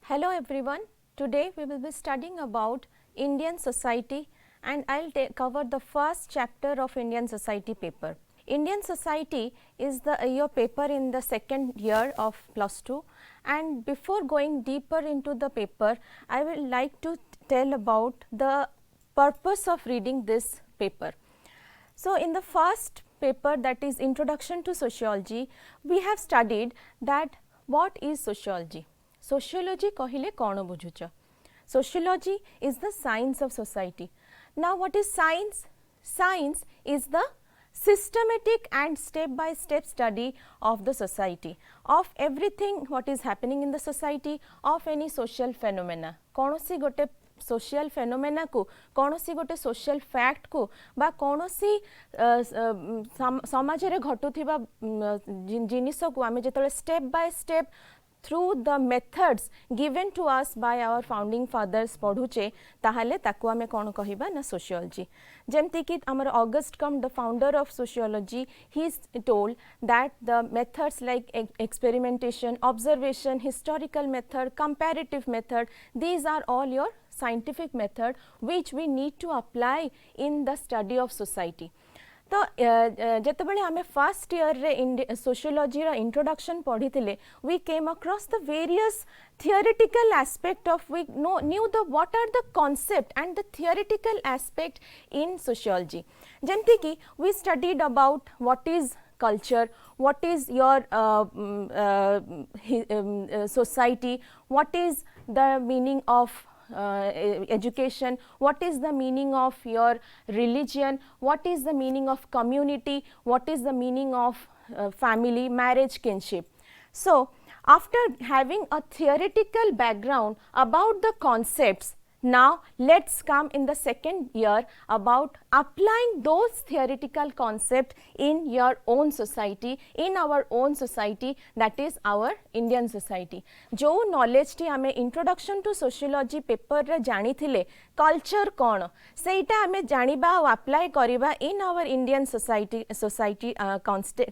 Hello everyone. Today we will be studying about Indian society and I will cover the first chapter of Indian society paper. Indian society is your paper in the second year of plus 2, and before going deeper into the paper, I would like to tell about the purpose of reading this paper. So, in the first paper, that is Introduction to Sociology, we have studied that what is sociology. Sociology कहले कौन बुझुच? Sociology is the science of society. Now, what is science? Science is the systematic and step by step study of the society, of everything what is happening in the society, of any social phenomena. कौनसी गोटे social phenomena को, कौनसी गोटे social fact को बा कौनसी समाज रे घटुथिबा जिनिस को आमे जेतले step by step through the methods given to us by our founding fathers पढ़ुचे ताहले ताकू आमे कौन कहिबा ना sociology. जेमती कि हमर August Comte, the founder of sociology, he told that the methods like experimentation, observation, historical method, comparative method, these are all your scientific method which we need to apply in the study of society. तो जेतेबेले आमे first year रे sociology रा introduction पढ़ी थिले, we came across the various theoretical aspect of we knew the what are the concept and the theoretical aspect in sociology. जेमती कि we studied about what is culture, what is your society, what is the meaning of education, what is the meaning of your religion, what is the meaning of community, what is the meaning of family, marriage, kinship. So, after having a theoretical background about the concepts, now let's come in the second year about applying those theoretical concepts in your own society, in our own society, that is our Indian society. जो knowledge T आमे introduction to sociology paper रे जानी थिले, culture कौन सेटा आमे जानिबा और apply करिबा in our Indian society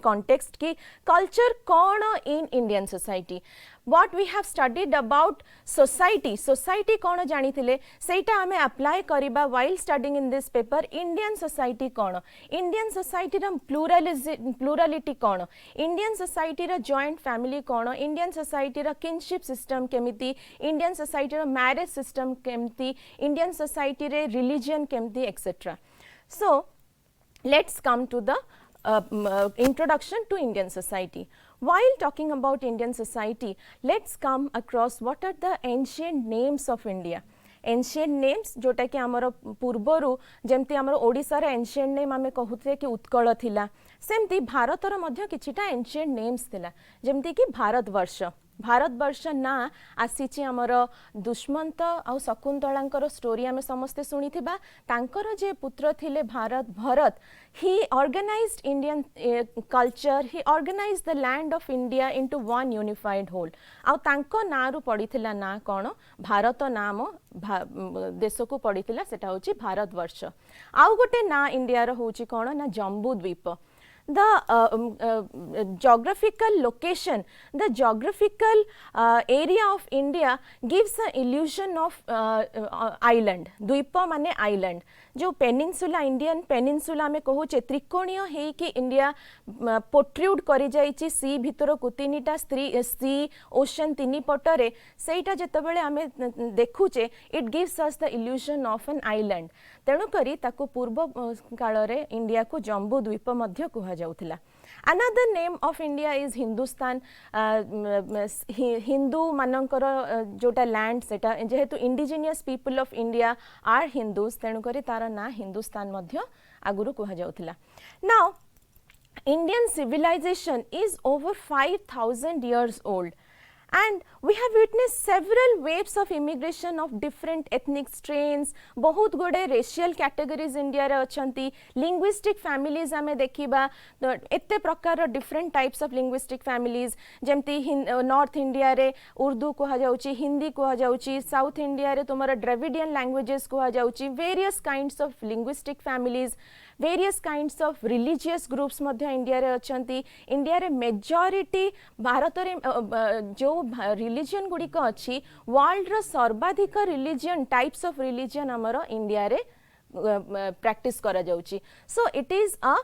context की culture कौन in Indian society. What we have studied about society, society कौन जानी थिले सेटा आमे apply करिबा while studying in this paper Indian society कौन, Indian society रा plurality कौन, Indian society रा joint family कौन, Indian society रा kinship system केमिति, Indian society रा marriage system केमिति, Indian society रे religion केमिति etc. So, let's come to the introduction to Indian society. While talking about Indian society, let's come across what are the ancient names of India. Ancient names जोटा कि आमर पूर्वरु जेमती आमर ओडिसा रे ancient name आमे कहूते कि उत्कल थिला, सेमती भारतर मध्य किछिटा ancient names थिला, जेमती कि भारतवर्ष ना आसीची आमर दुष्मंत आ शकुंतलांकर स्टोरी आमे समस्ते सुनिथिबा, तांकर जे पुत्र थिले Bharat, he organized Indian culture, he organized the land of India into one unified whole. आउ तांको ना रु पड़ीथिला ना कोन, भारत नाम देश को पड़ीथिला सेटा होची भारतवर्ष. आउ गोटे ना इंडिया रो होची कोन ना जम्बू द्वीप. The geographical location, the geographical area of India gives an illusion of island. द्वीप माने island. जो पेनिनसुला, इंडियन पेनिनसुला में कहूचे त्रिकोणीय है कि इंडिया पोट्रूड करि जाइछि सी भितर को तीनिटा सी ओशन तीनी पटरे, सेटा जेतेबेले आमे देखुचे it gives us the illusion of an island. तेणु करी ताको पूर्व काल रे इंडिया को जम्बू द्वीप मध्य कहा जाउथिला. Another name of India is Hindustan. Hindu मानकर जोटा लैंड सेटा जेहेतु indigenous people of India are Hindus, तेणु करी तार ना हिंदुस्तान मध्य आगुरु कहा जाउथिला. Now, Indian civilization is over 5,000 years old. And we have witnessed several waves of immigration of different ethnic strains, बहुत गुड़े racial categories India रे अछंती, linguistic families आमे देखिबा, एते प्रकार different types of linguistic families, जेमती North India रे उर्दू कहा जाउची, हिंदी कहा जाउची, South India रे तुमरा Dravidian languages कहा जाउची, various kinds of linguistic families, various kinds of religious groups madhya India re achanti. India re majority Bharat रे जो religion गुड़ी का अच्छी world रो सर्वाधिक religion types of religion हमारा India रे practice करा जाउची. So it is a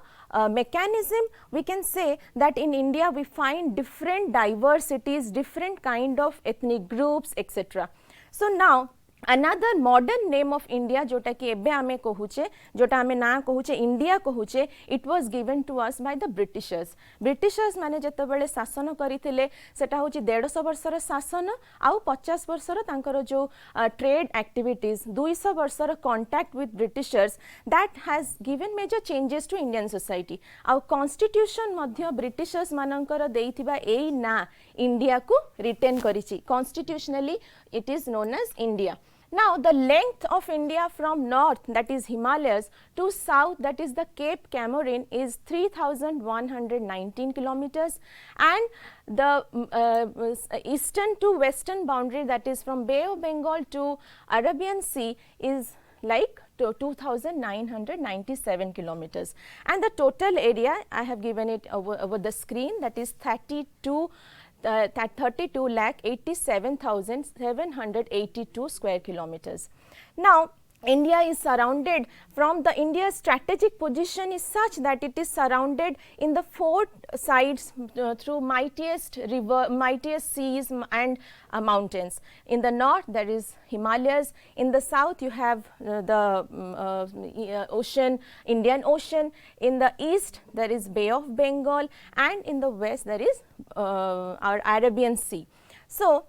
mechanism, we can say that in India we find different diversities, different kind of ethnic groups, etc. So now another modern name of India जोटा कि एबे आमे कहूचे जोटा आमे ना कहूचे India कहूचे, it was given to us by the Britishers. Britishers माने जते बेले शासन करिथिले सेटा होची 150 वर्षर शासन आउ 50 वर्षर तांकर जो ट्रेड एक्टिविटीज 200 वर्षर contact with Britishers that has given major changes to Indian society. आउ कॉन्स्टिट्यूशन मध्य Britishers मानकर देइथिबा एई ना इंडिया को retain करिछि. Constitutionally it is known as India. Now the length of India from north, that is Himalayas, to south, that is the Cape Comorin, is 3,119 kilometers, and the eastern to western boundary, that is from Bay of Bengal to Arabian Sea, is like 2,997 kilometers, and the total area I have given it over the screen, that is 32,87,782 square kilometers. Now India is surrounded from the India's strategic position is such that it is surrounded in the four sides through mightiest seas and mountains. In the north there is Himalayas, in the south you have the ocean, Indian Ocean, in the east there is Bay of Bengal, and in the west there is our Arabian Sea. So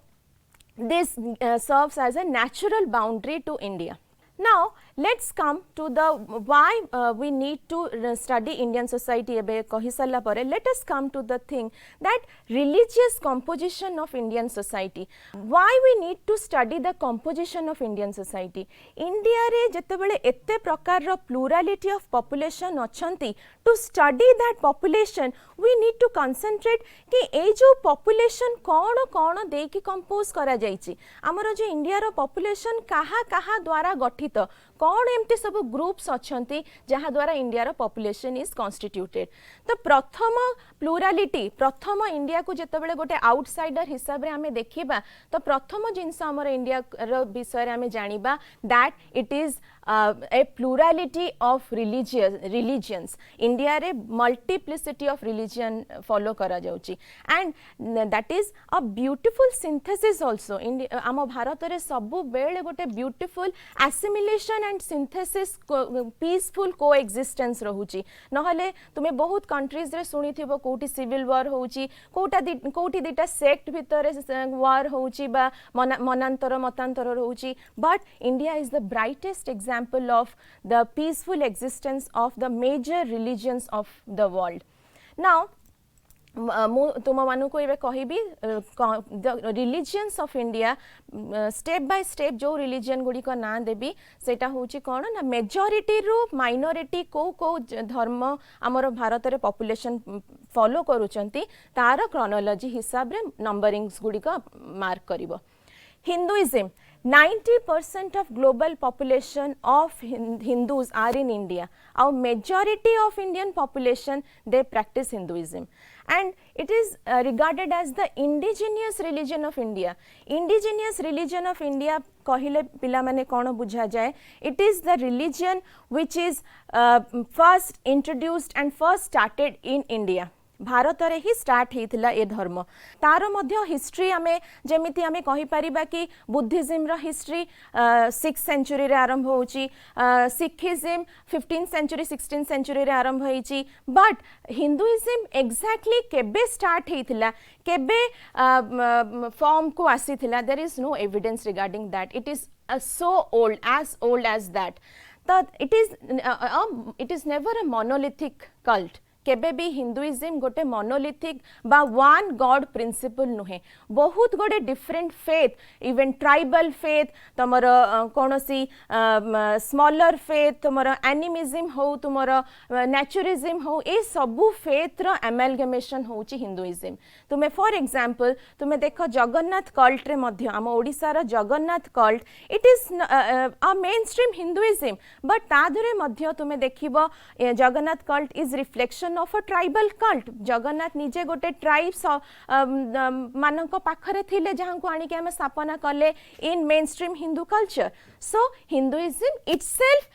this serves as a natural boundary to India. Now let's come to the why we need to study Indian society ebe kahi salla pare. Let us come to the thing that religious composition of Indian society. Why we need to study the composition of Indian society? India re jetebele ette prakar ro plurality of population achanti, to study that population we need to concentrate कि ए जो population कौन कौन दे की compose करा जाइछि. हमरो जो India रो population कहा कहा द्वारा गठित कौन एमती सब ग्रुप्स अछंती जहाँ द्वारा इंडिया रो पॉपुलेशन इज कॉन्स्टिट्यूटेड. तो प्रथम प्लूरालिटी, प्रथम इंडिया को जेतेबेले गोटे आउटसाइडर हिसाब रे हमें देखिबा तो प्रथम जिंस हमर इंडिया रो विषय रे हमें जानिबा that it is a plurality of religions. India रे multiplicity of religion follow करा जाउची, and that is a beautiful synthesis also. आम भारत रे सबु बेले गोटे beautiful assimilation and synthesis peaceful coexistence रहुची. नहले तुमे बहुत कंट्रीज रे सुनी थिबो कोठी सिविल वॉर होउची, कोठी दिटा सेक्ट भितरे वॉर होउची बा मनांतर मतांतर होउची, but India is the brightest example of the peaceful existence of the major religions of the world. Now तुम मानु को एबे कहिबी the religions of India step by step जो religion गुडी को ना देबी सेटा होची कोन ना majority रो minority को धर्म हमर भारत रे population follow करूचंती तार chronology हिसाब रे numberings गुडी को mark करिवो. Hinduism, 90% of global population of Hindus are in India. Our majority of Indian population, they practice Hinduism, and it is regarded as the indigenous religion of India. Indigenous religion of India कहले पिला माने कोन बुझा जाए. It is the religion which is first introduced and first started in India. Bharat रे ही start हेतिला ए धर्म. तार मध्य history आमे जेमिति आमे कहि परिबा कि बुद्धिज्म रो हिस्ट्री 6th सेंचुरी रे आरंभ होउची, Sikhism 15th century 16th century रे आरंभ होइची, बट हिंदुइज्म एग्जैक्टली केबे स्टार्ट हेतिला, केबे फॉर्म को आसीथिला, there is no evidence regarding that. It is so old as that. That it is never a monolithic cult. केबे भी हिंदुइज्म गोटे मोनोलिथिक बा वन गॉड प्रिंसिपल नुहे बहुत गोटे different faith even tribal faith तुमर कौन सी स्मॉलर फेथ तुमर एनिमिज्म हो तुमर नेचुरिज्म हो ए सबू फेथ रो एमालगमेशन होची हिंदुइज्म तुमे फॉर एग्जांपल तुमे देखो जगन्नाथ कल्ट रे मध्य आम ओडिसा रो Jagannath cult it is a mainstream Hinduism but तादरे मध्य तुमे देखिबो Jagannath cult is reflection of a tribal cult Jagannath निजे गोटे ट्राइब्स मानक पाखरे थिले जहां को आनी के हम स्थापना कले in mainstream Hindu culture so Hinduism itself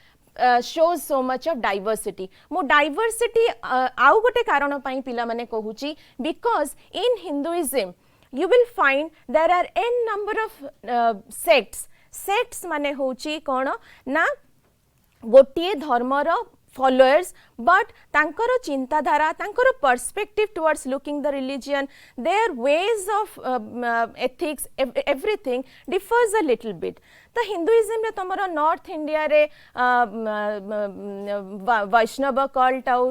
shows so much of diversity mo diversity आउ गोटे कारण पई पिला माने कहूची because in Hinduism you will find there are n number of sects माने होची कोन ना गोटिए धर्मर followers but tankara chintadhara tankara perspective towards looking the religion their ways of ethics everything differs a little bit तो Hinduism रे तमरो north India रे वैष्णव cult आउ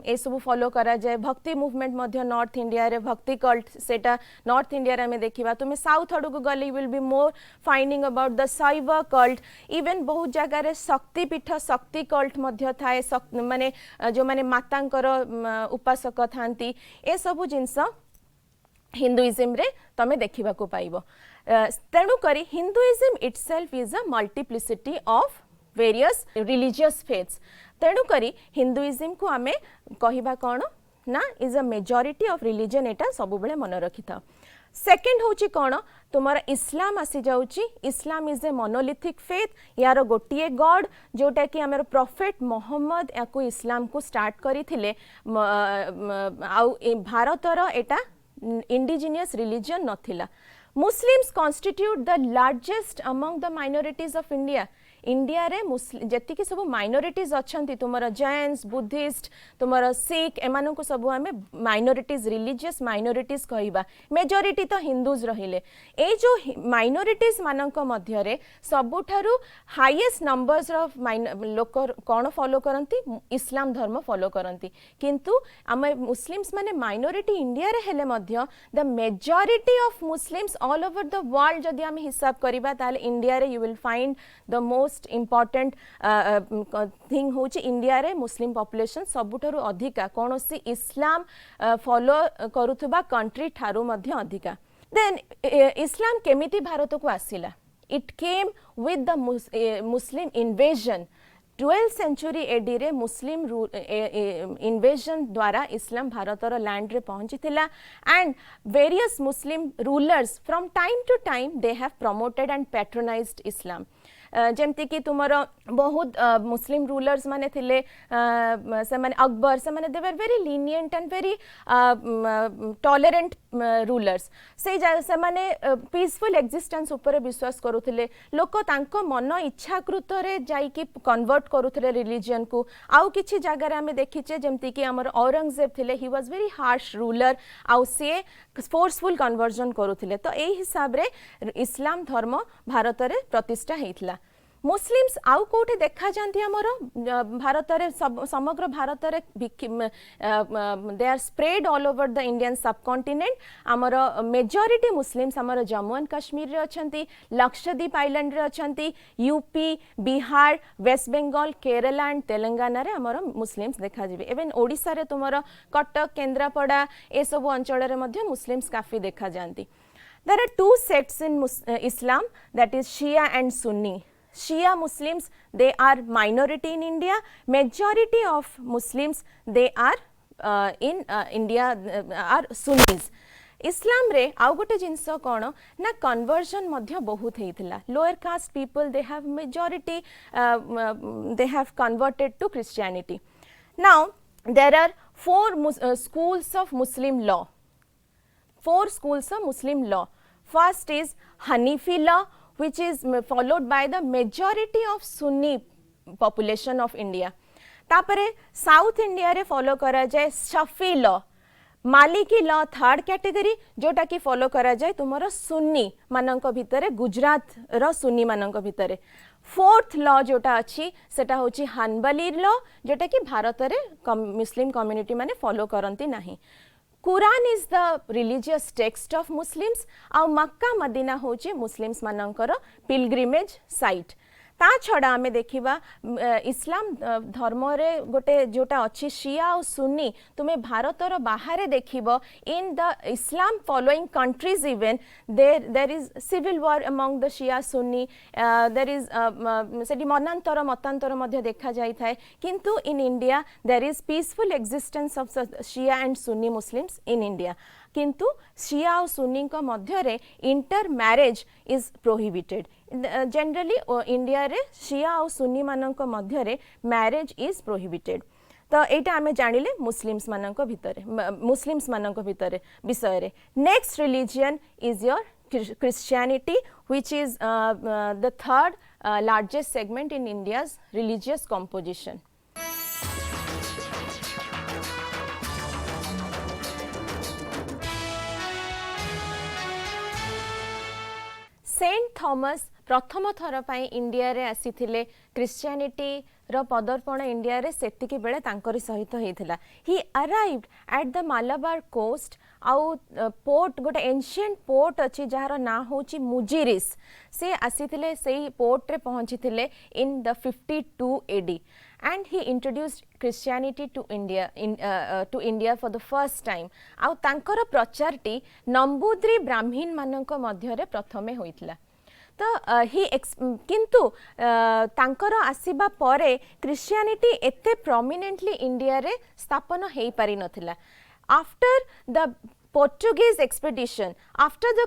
ए सब follow करा जाए भक्ति मूवमेंट मध्य नॉर्थ इंडिया रे भक्ति कल्ट सेटा नॉर्थ इंडिया रे हमें देखिबा तुमे साउथ आडू को गले you will be more finding about the शैव कल्ट इवन बहुत जगह रे शक्ति पीठ शक्ति कल्ट मध्य थाए माने जो माने मातांकर उपासक थांती ए सब जिंस हिंदुइज्म रे तमे देखिबा को पाइबो तेणु करी Hinduism itself is a multiplicity of various religious faiths तेणु करी हिंदुइज्म को आमे कहिबा कोन ना is a majority of religion एटा सब बेले मन रखि था सेकंड होची कोन तुमरा इस्लाम आसी जाउची Islam is a monolithic faith यार गोटिए गॉड जोटा कि हमर प्रॉफिट मोहम्मद याको इस्लाम को स्टार्ट करिथिले आउ भारतर एटा इंडिजिनियस रिलीजन नथिला Muslims constitute the largest among the minorities of India. India रे जति कि सब माइनॉरिटीज अछंती तुमरा जैन्स बुद्धिस्ट तुमरा सिख एमानन को सब हमें माइनॉरिटीज रिलीजियस माइनॉरिटीज कहिबा मेजॉरिटी तो हिंदूज रहिले ए जो माइनॉरिटीज मानक मध्य रे सबुठारु हाईएस्ट नंबर्स ऑफ लोक कोन फॉलो करंती इस्लाम धर्म फॉलो करंती किंतु हम मुस्लिम्स माने माइनॉरिटी इंडिया रे हेले मध्य the majority of Muslims all over the world जदि हम हिसाब करिबा ताले इंडिया रे you will find the most important thing होची इंडिया रे मुस्लिम पॉपुलेशन सबुठारु अधिका कोनोसी इस्लाम फॉलो करूथबा कंट्री ठारू मध्य अधिका देन इस्लाम केमिति भारत को आसिला it came with the Muslim invasion 12th century AD रे मुस्लिम इन्वेजन द्वारा इस्लाम भारतर लैंड रे पहुंची थिला and various Muslim rulers from time to time they have promoted and patronised Islam जेमती कि तुमर बहुत मुस्लिम रूलर्स माने थिले से माने अकबर से माने they were very lenient and very tolerant rulers से माने पीसफुल एक्जिस्टेंस ऊपर विश्वास करूथिले लोक तांको मन इच्छाकृत रे जाई कि कन्वर्ट करूथिले रिलीजन को आउ किछि जगह रे हमें देखिचे जेमती कि हमर औरंगजेब थिले he was very harsh ruler आउ से फोर्सफुल कन्वर्जन करूथिले तो एही हिसाब रे इस्लाम धर्म भारत रे प्रतिष्ठा हेइतला मुस्लिम्स आउ कोठे देखा जानती हमर भारत रे समग्र भारत रे they are spread all over the Indian subcontinent हमर मेजॉरिटी मुस्लिम्स हमर जम्मू एंड कश्मीर रे अछंती लक्षद्वीप आइलैंड रे अछंती यूपी बिहार वेस्ट बंगाल केरला एंड तेलंगाना रे हमर मुस्लिम्स देखा जिवे इवन ओडिसा रे तुमर कटक केंद्रापड़ा ए सब अंचल रे मध्ये मुस्लिम्स काफी देखा जानती there are two sects in Islam that is Shia and Sunni Shia Muslims they are minority in India majority of Muslims they are in India are Sunnis इस्लाम रे आउ गोटे जिनस कोन ना कन्वर्जन मध्य बहुत हेइथिला lower caste people they have majority they have converted to Christianity now there are four schools of Muslim law four schools of Muslim law first is Hanafi law which is followed by the majority of Sunni population of India तापरे South India रे follow करा जाए Shafi law Maliki law third category जोटा कि follow करा जाए तुमरो सुन्नी मानक भितरे गुजरात रो सुन्नी मानक भितरे फोर्थ लॉ जोटा अच्छी सेटा होची हानबली लॉ जोटा कि भारत रे मुस्लिम कम्युनिटी माने फॉलो करंती नाही। Quran is the religious text of Muslims आ मक्का मदीना होची मुस्लिम्स मानकर पिलग्रिमेज साइट। ता छड़ा आमे देखिबा इस्लाम धर्म रे गोटे जोटा अच्छी शिया और सुन्नी तुम्हें भारतर बाहर देखिबो in the Islam following countries even there is civil war among the Shia Sunni there is सेठी मनांतर मतांतर मध्य देखा जाई थाए किंतु in India there is peaceful existence of Shia and Sunni Muslims in India किंतु शिया और सुन्नी को मध्य रे intermarriage is prohibited. Generally India रे शिया और सुन्नी मानक मध्य रे मैरेज इज प्रोहिबिटेड। तो एटा आमे जानिले मुस्लिम्स मानक भितरे विषय रे। Next religion is your Christianity, which is the third largest segment in India's religious composition. Saint Thomas प्रथम थर पाई इंडिया रे आसीथिले। क्रिश्चियनिटी रो पदर्पण इंडिया रे सेतिकी बेले तांकरी सहित हेइथिला। He arrived at the Malabar coast आउ पोर्ट गोटे एंशिएंट पोर्ट अछि जहार ना होची मुजिरिस। से आसीथिले सेही पोर्ट रे पहुंचीथिले in the 52 AD and he introduced Christianity to India for the first time। आउ तांकर प्रचारटी नंबूद्री ब्राह्मण मानक मध्य रे प्रथमे होइथिला। तो किंतु तांकर आसीबा परे क्रिश्चियनिटी एते प्रोमिनेंटली इंडिया रे स्थापन हेई पारि नथिला। After the Portuguese expedition after the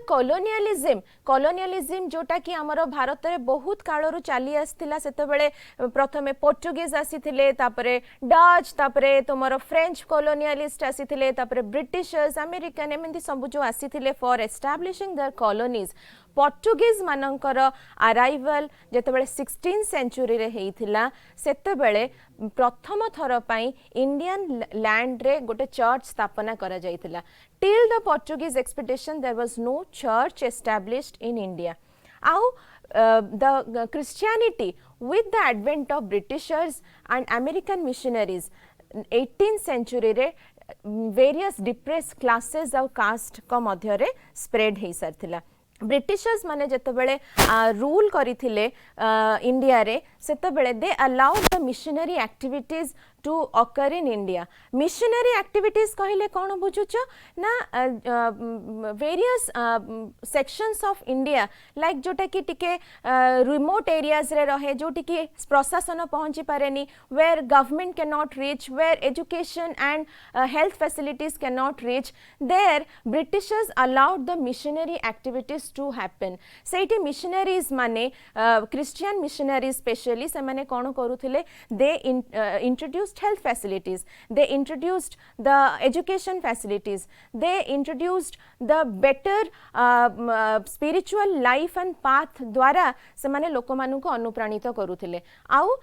colonialism जोटा कि आमर भारत रे बहुत कालरू चली आसथिला। सेते बेले प्रथमे पोर्चुगीज आसीथिले, तापरे डच, तापरे तुमर फ्रेंच कॉलोनियलिस्ट आसीथिले, तापरे ब्रिटिशर्स अमेरिकन एमंती सब जो आसीथिले for establishing their colonies. Portuguese मानकर अराइवल जेतेबेले 16th सेंचुरी रे हेइथिला सेते बेले प्रथम थर पाई इंडियन लैंड रे गोटे चर्च स्थापना करा जाइथिला। Till the Portuguese expedition there was no church established in India. आउ the Christianity with the advent of Britishers and American missionaries 18th century रे various depressed classes of caste को मध्य रे spread हेई सारथिला। ब्रिटिशर्स माने जेतेबेले rule करिथिले India रे सेतेबेले they allowed the missionary activities to occur in India. Missionary activities कहले कौन बुझुछ ना various sections of India like जोटा कि टिके रिमोट एरियाज रे रहे जोटी कि प्रशासन पहुंची पारेनी, where government can not reach, where education and health facilities can not reach, there Britishers allowed the missionary activities to happen. सेठी मिशनरीज माने क्रिश्चियन मिशनरीज स्पेशली से माने कौन करूथिले they introduce health facilities, they introduced the education facilities, they introduced the better spiritual life and path द्वारा से माने लोक मानु को अनुप्राणित करूथिले। आउ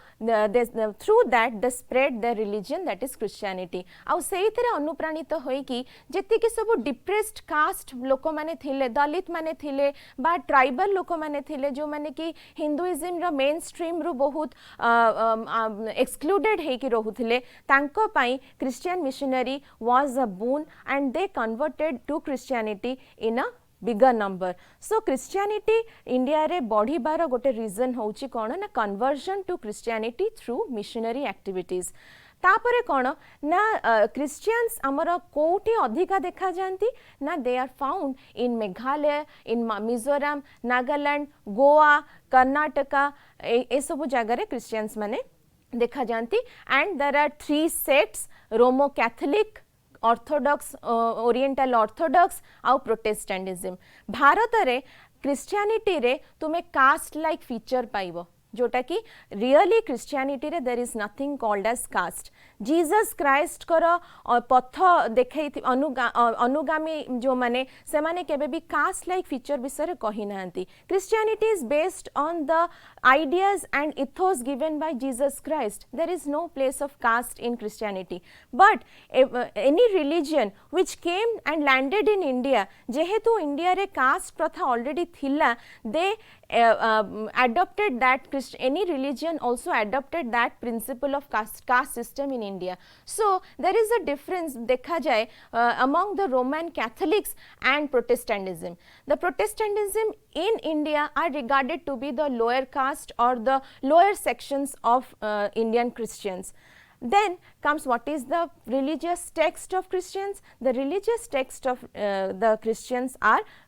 through that they spread their religion, that is Christianity। आउ सेहितरे अनुप्राणित होई कि जेति कि सब डिप्रेस्ड कास्ट लोक माने थिले, दलित माने थिले बा ट्राइबल लोक माने थिले जो माने कि हिंदुइज्म रो मेन स्ट्रीम रो बहुत एक्सक्लूडेड हे कि रहु तांको पाई Christian missionary was a boon and they converted to Christianity in a bigger number। so Christianity India रे बढ़ी बार गोटे रीजन होची कोन ना conversion to Christianity through missionary activities। तापरे कौन ना क्रिश्चियंस आमर कोठी अधिका देखा जाती ना they are found in Meghalaya, in Mizoram, Nagaland, Goa, Karnataka ए सब जगह क्रिश्चियंस माने देखा जाती। And there are 3 sects, Roman Catholic, Orthodox, Oriental Orthodox आउ प्रोटेस्टेंटिज्म। भारत रे क्रिश्चियनिटी रे तुम्हें कास्ट लाइक फीचर पाइबो जोटा कि रियली क्रिश्चियनिटी रे there is nothing called as caste. Jesus Christ कर पथ देखै अनुगामी जो माने से माने केबे भी कास्ट लाइक फीचर विषय कहि नांती। Christianity is based on the ideas and ethos given by Jesus Christ. There is no place of caste in Christianity. But any religion which came and landed in India, jehetu India re caste pratha already thila, they adopted that, any religion also adopted that principle of caste system in India. So there is a difference dekha jaye among the Roman Catholics and Protestantism. The Protestantism in India are regarded to be the lower caste or the lower sections of Indian Christians. Then comes what is the religious text of Christians. The religious text of the Christians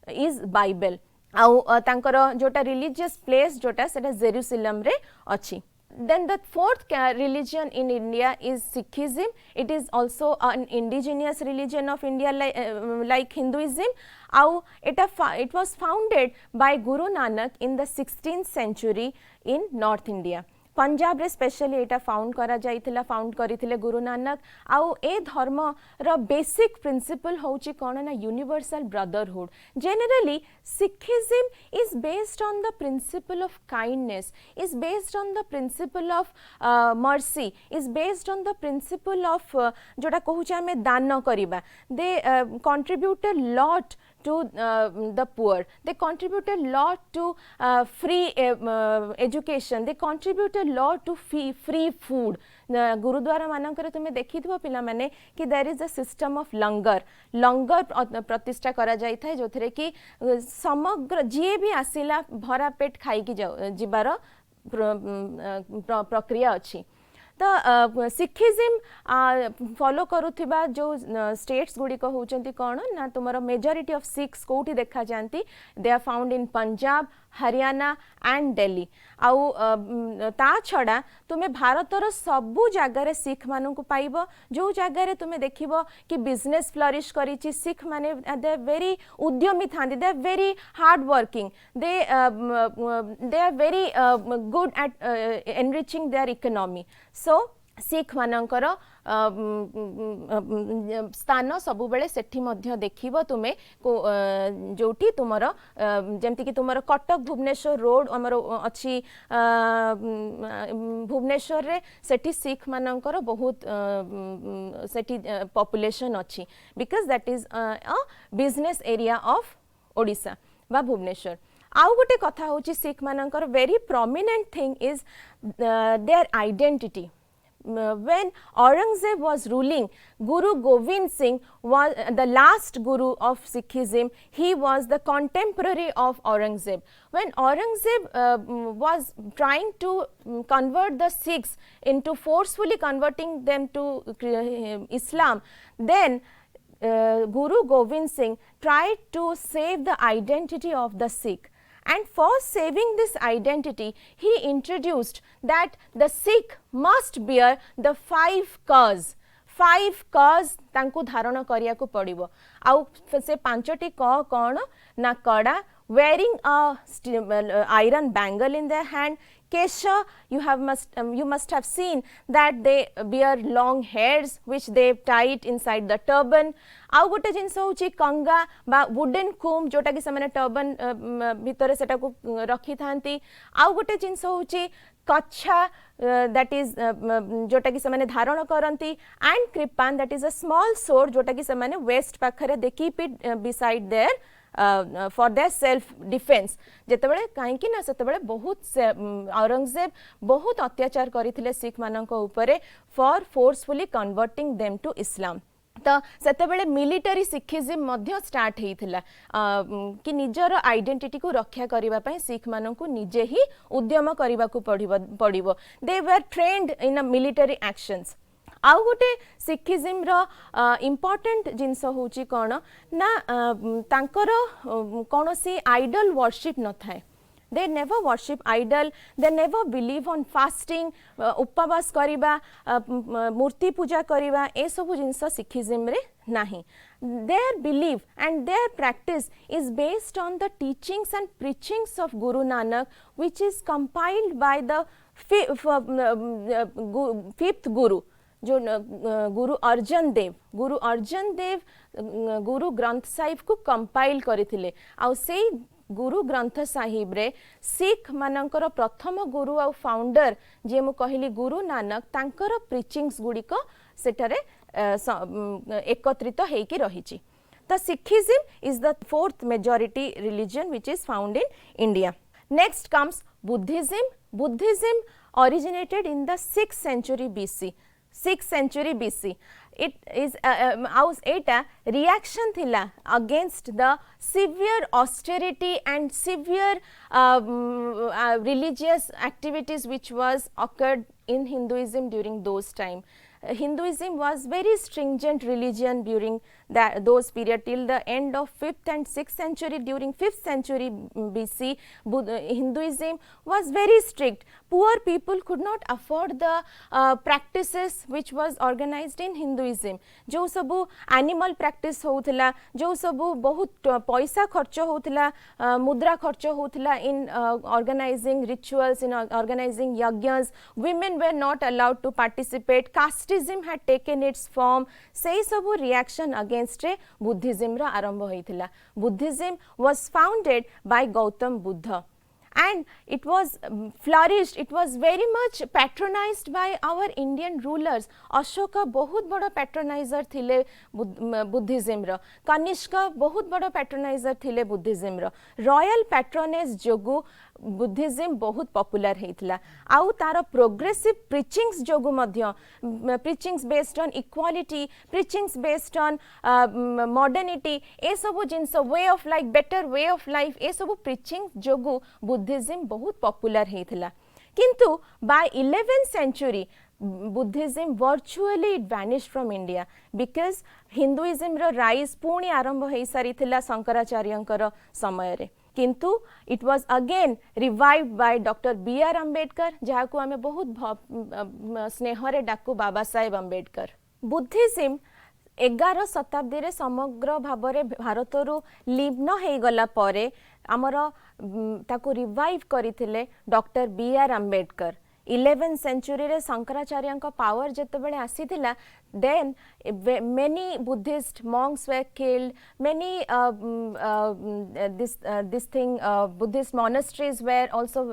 is Bible. आउ तांकर जोटा religious place जोटा सेटा Jerusalem रे अछि. Then the fourth religion in India is Sikhism. It is also an indigenous religion of India like Hinduism. It was founded by Guru Nanak in the 16th century in North India. Punjab रे specially एटा found करा जाइथिला, found करिथिले Guru Nanak. आउ ए धर्म रो basic principle होची कोन ना universal brotherhood. Generally Sikhism is based on the principle of kindness, is based on the principle of mercy, is based on the principle of जोटा कहूचे हमें दान करिबा. They contribute a lot to the poor. They contribute a lot to free education. They contribute a lot to free food. Gurdwara मानकर तुम्हें देखिथिबो पिला माने कि there is a system of langar प्रतिष्ठा करा जाई थाए जो थरे कि समग्र जे भी आसिला भरा पेट खाई की जिबार प्रक्रिया अछि. तो सिखिज्म फॉलो करुथिबा जो स्टेट्स गुड़िक होचंती कौन ना तुमर मेजॉरिटी ऑफ सिख्स कोठी देखा जानती. They are found in Punjab, Haryana and Delhi. आउ ता छड़ा तुम्हें भारतर सबु जगार सिख मानू पाइब. जो जगार तुम्हें देखिबो कि बिजनेस फ्लरिश करिछि, सिख माने दे वेरी उद्यमी थांती, they very hard working, they are very good at enriching their economy. So Sikh मानकर स्थान सबु बेले सेठी मध्य देखिबो तुमे जोटी तुमर जेमति कि तुमर कटक भुवनेश्वर रोड हमर अछि भुवनेश्वर रे सेठी सिख मानकर बहुत सेठी पॉपुलेशन अछि because that is a business area of Odisha बा भुवनेश्वर. आउ गोटे कथा होची सिख मानकर very prominent thing is their identity. When Aurangzeb was ruling, Guru Govind Singh was the last guru of Sikhism. He was the contemporary of Aurangzeb. When Aurangzeb was trying to convert the Sikhs into forcefully converting them to Islam, then Guru Govind Singh tried to save the identity of the Sikh. And for saving this identity, he introduced that the Sikh must bear the 5 cause. 5 cause तांकु धारण करिया को पड़िबो. आउ से 5टी क कोन ना कड़ा, wearing a iron bangle in their hand. Kesha, you must have seen that they bear long hairs which they tied inside the turban. आउ गोटे जिनस होची कंगा बा वुडन comb जोटा कि से टर्बन भितर सेटा को रखी थांती. आउ गोटे जिनस होची कच्छा दैट इज जोटा कि से धारण करंती. And kirpan that is a small sword जोटा कि से वेस्ट पाखरे they keep it beside their for their self defence. जेतेबेले काहेकि ना सेतेबेले बहुत औरंगजेब बहुत अत्याचार करिथिले सिख मानक उपरे for forcefully converting them to Islam. तो सेतेबेले मिलिटरी सिखिज्म मध्य स्टार्ट हेइथिला कि निजर आइडेंटिटी को रक्षा करिबा पय सिख मानकु निजे ही उद्यम करिबा को पड़िबो. They were trained in a military actions. आउ गोटे सिखिज्म रो इम्पोर्टेंट जिनस होची कोन ना तांकर कोनोसी आइडल वर्शिप न थाए. They never worship idol, they never believe on fasting, उपवास करिबा, मूर्ति पूजा करिबा, ए सब जिनस सिखिज्म रे नाही. Their belief and their practice is based on the teachings and preachings of Guru Nanak, which is compiled by the fifth Guru, जो गुरु अर्जन देव. गुरु अर्जन देव गुरु ग्रंथ साहिब को compile करथिले. आउ से गुरु ग्रंथ साहिब रे सिख मानकर प्रथम गुरु आ फाउंडर जे मु कहली गुरु नानक तांकर प्रीचिंग्स गुडी को सेटारे एकत्रित हेकी रहिछि। The Sikhism is the fourth majority religion which is found in India. Next comes Buddhism. Buddhism originated in the 6th century BC. 6th century BC. It is eta reaction thila against the severe austerity and severe religious activities which was occurred in Hinduism during those time. Hinduism was very stringent religion during those period till the end of 5th and 6th century. During 5th century BC, Hinduism was very strict. Poor people could not afford the practices which was organized in Hinduism. जो सबु animal practice होउथला, जो सबु बहुत पैसा खर्च होउथला, मुद्रा खर्च होउथला in organizing rituals, in organizing yajnas. Women were not allowed to participate. Casteism had taken its form. Sei sabu reaction against Buddhism ra आरंभ होइथिला. Buddhism was founded by Gautam Buddha and it was flourished. It was very much patronized by our Indian rulers. Ashoka बहुत बड़ा patronizer थिले Buddhism रा. Kanishka बहुत बड़ा patronizer थिले Buddhism रा. Royal patronage जोगु बुद्धिज्म बहुत पॉपुलर हेतला आउ तार प्रोग्रेसिव प्रीचिंग्स जोगु मध्य preachings based on equality preachings based on modernity ए सब जिनस way of life better way of life ए सब प्रीचिंग्स जोगु बुद्धिज्म बहुत पॉपुलर हेतला किंतु by 11th century Buddhism virtually it vanished from India because Hinduism रो राइज पुणी आरंभ हो सारी शंकराचार्यंकर समय रे किंतु it was again revived by Dr. B.R. Ambedkar जहाँ को आमे बहुत स्नेहरे डाकू बाबा साहेब अम्बेडकर। बुद्धिज्म 11 शताब्दी रे समग्र भाबरे भारतरू लीन हो गला परे आमर ताकू रिवाइव करथिले doctor B.R. Ambedkar. 11th century रे शंकराचार्य का power जेतेबेले आसीथिला then many Buddhist monks were killed, many Buddhist monasteries were also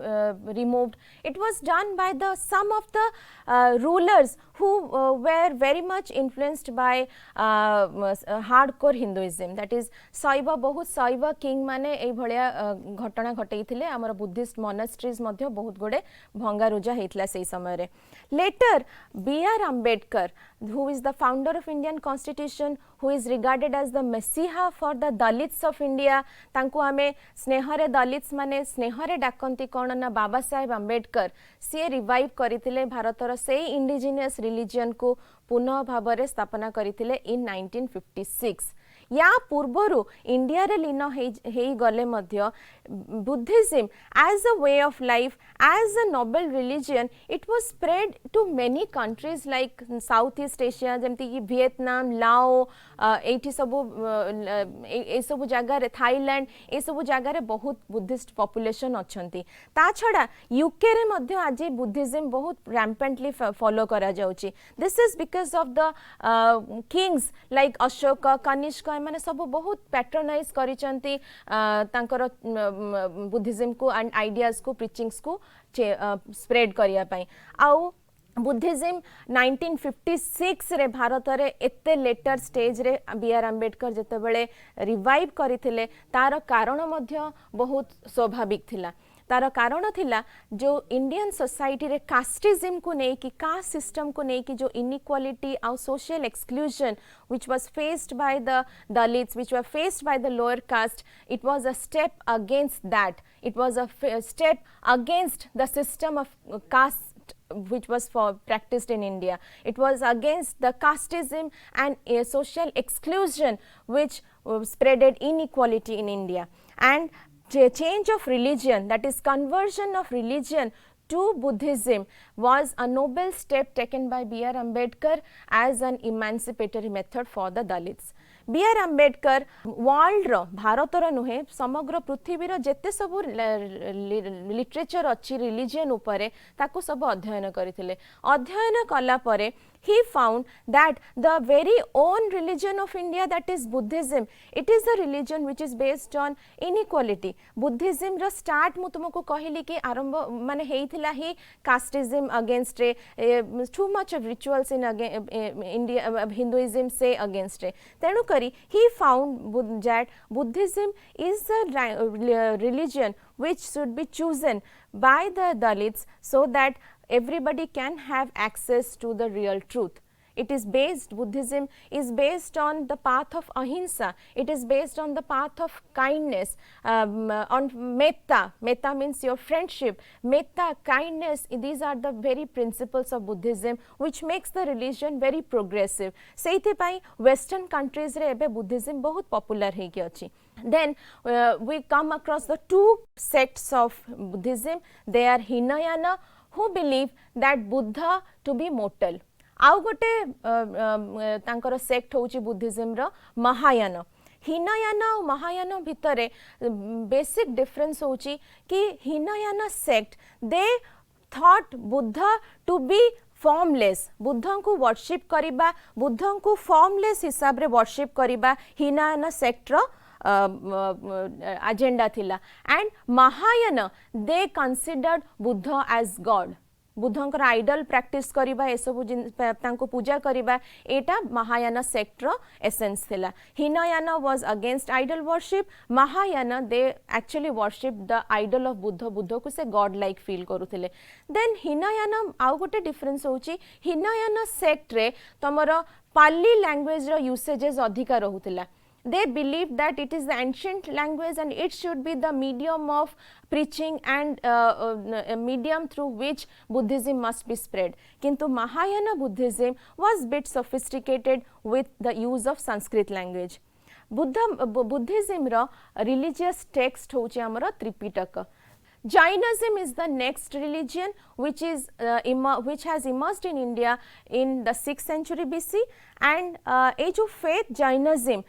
removed. It was done by the some of the rulers who were very much influenced by hardcore Hinduism, that is Saiva बहुत Saiva king माने ए भलिया घटना घटेइथिले हमर Buddhist monasteries मध्ये बहुत गोडे भंगारुजा हेतला सेही समय रे। Later B.R. Ambedkar, who is the founder of Indian Constitution, who is regarded as the messiah for the Dalits of India, तांको हमें स्नेहरे Dalits माने स्नेहरे डाकंती कौन ना बाबा साहेब अम्बेडकर से रिवाइव करिथिले भारतर से इंडिजिनियस रिलीजन को पुनः भाबरे स्थापना करिथिले इन 1956। या पूर्वरु इंडिया रे लीन हेई गले मध्य Buddhism as a way of life, as a noble religion, it was spread to many countries like Southeast Asia जेमति कि वियतनाम, लाओ, एठी सबु ए सबु जगह रे थाईलैंड ए सबु जगह रे बहुत बुद्धिस्ट पॉपुलेशन अछंती। ता छडा यूके रे मध्य आज बुद्धिज्म बहुत रैम्पेंटली फॉलो करा जाउची। This is because of the kings like Ashoka, Kanishka माने सब बहुत पैट्रोनाइज करिसंती तांकर बुद्धिज्म को एंड आइडियाज को प्रीचिंग्स को स्प्रेड करिया पई। आउ बुद्धिज्म 1956 रे भारत रे एते लेटर स्टेज रे B.R. अम्बेडकर जेतेबेले रिवाइव करिथिले तार कारण मध्य बहुत स्वाभाविक थिला। तार कारण थिला जो इंडियन सोसाइटी रे कास्टिज्म को नहीं कि कास्ट सिस्टम को नहीं कि जो इनइक्वालिटी और social exclusion which was faced by the Dalits, which were faced by the lower caste, it was a step against that. It was a step against the system of caste which was practiced in India. It was against the casteism and social exclusion which spreaded inequality in India. And change of religion, that is conversion of religion to Buddhism, was a noble step taken by B.R. Ambedkar as an emancipatory method for the Dalits. B.R. Ambedkar world रो भारत रो नुहे समग्र पृथ्वी रो जेते सब literature अच्छी religion उपरे ताकू सब अध्ययन करथिले। अध्ययन कला परे he found that the very own religion of India, that is Buddhism, it is a religion which is based on inequality. Buddhism ro start mu tumku kahili ki arambha mane heithila hi casteism against too much of rituals in India, Hinduism say against tenu kari he found that Buddhism is a religion which should be chosen by the Dalits so that everybody can have access to the real truth. It is based, Buddhism is based on the path of ahimsa, it is based on the path of kindness, on metta. Metta means your friendship, metta, kindness, these are the very principles of Buddhism which makes the religion very progressive. Seithe pai western countries re ebe Buddhism bahut popular hei ki achi. Then we come across the two sects of Buddhism. They are Hinayana, who believe that Buddha to be mortal. आउ गोटे तांकर sect होची Buddhism रो महायान. हिनयान और महायान भितरे basic difference होची कि Hinayana sect they thought Buddha to be formless. Buddha को worship करिबा, बुद्ध को फॉर्मलेस हिसाब रे वर्शिप करिबा हिनयान सेक्ट रो एजेंडा थिला. And Mahayana they considered Buddha as God. बुद्धंकर आइडल प्रैक्टिस करिबा, ए सब तांको पूजा करिबा, एटा महायान सेक्ट रो एसेंस थिला. Hinayana was against idol worship. Mahayana they actually worship the idol of Buddha. Buddha को से गॉड लाइक फील करूथिले. देन हिनयान आउ गोटे डिफरेंस होची, हिनयान सेक्ट रे तमरो पाली लैंग्वेज रो यूसेजेस अधिका रहुथिला. They believe that it is the ancient language and it should be the medium of preaching and medium through which Buddhism must be spread. Kintu Mahayana Buddhism was bit sophisticated with the use of Sanskrit language. Buddhism ro religious text hoche amara Tripitaka. Jainism is the next religion which is which has emerged in India in the 6th century BC. and age of faith Jainism